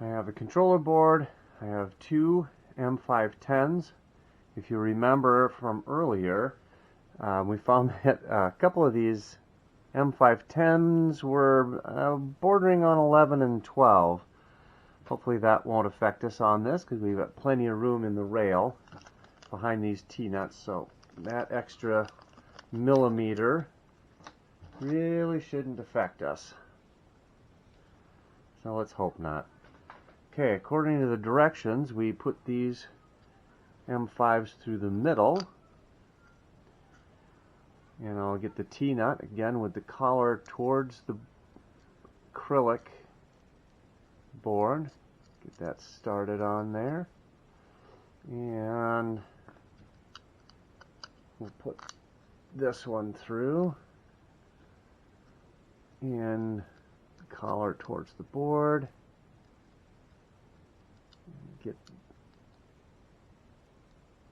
I have a controller board. I have two M510s. If you remember from earlier, we found that a couple of these M510s were bordering on 11 and 12. Hopefully that won't affect us on this because we've got plenty of room in the rail behind these T-nuts, so that extra millimeter really shouldn't affect us. So let's hope not. Okay, according to the directions, we put these M5s through the middle. And I'll get the T-nut again with the collar towards the acrylic board. Get that started on there. And we'll put this one through. And the collar towards the board. Get,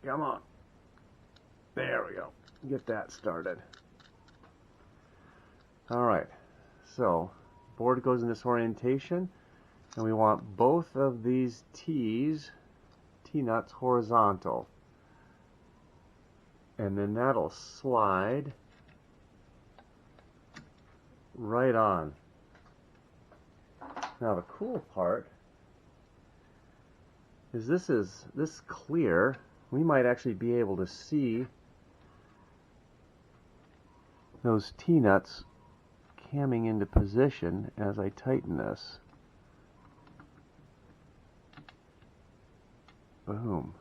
come on. There we go. Get that started. Alright, so board goes in this orientation, and we want both of these T-nuts horizontal. And then that'll slide right on. Now the cool part is this clear. We might actually be able to see those T-nuts camming into position as I tighten this. Boom.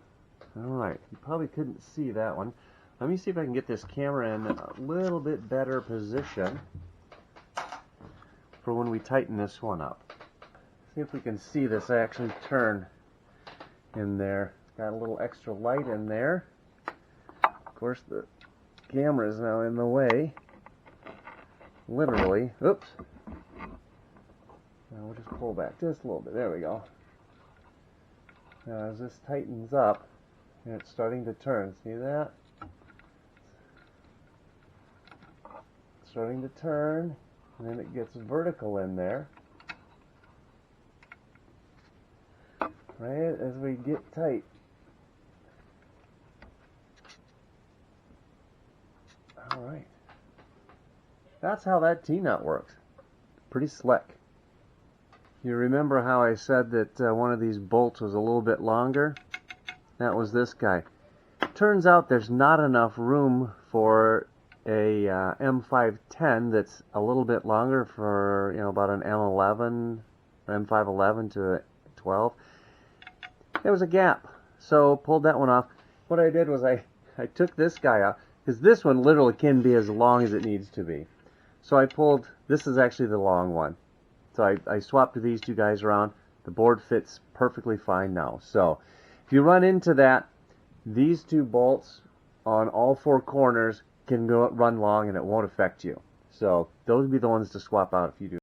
Alright, you probably couldn't see that one. Let me see if I can get this camera in a little bit better position for when we tighten this one up. See if we can see this actually turn in there. Got a little extra light in there. Of course, the camera is now in the way. Literally. Oops. Now we'll just pull back just a little bit. There we go. Now as this tightens up, and it's starting to turn. See that? It's starting to turn, and then it gets vertical in there. Right as we get tight. Alright. That's how that T-nut works. Pretty slick. You remember how I said that one of these bolts was a little bit longer? That was this guy. Turns out there's not enough room for a M510 that's a little bit longer for, you know, about an M11 or M511 to 12. There was a gap, so pulled that one off. What I did was I took this guy out, because this one literally can be as long as it needs to be. So I pulled, this is actually the long one. So I swapped these two guys around. The board fits perfectly fine now. So if you run into that, these two bolts on all four corners can run long and it won't affect you. So those would be the ones to swap out if you do.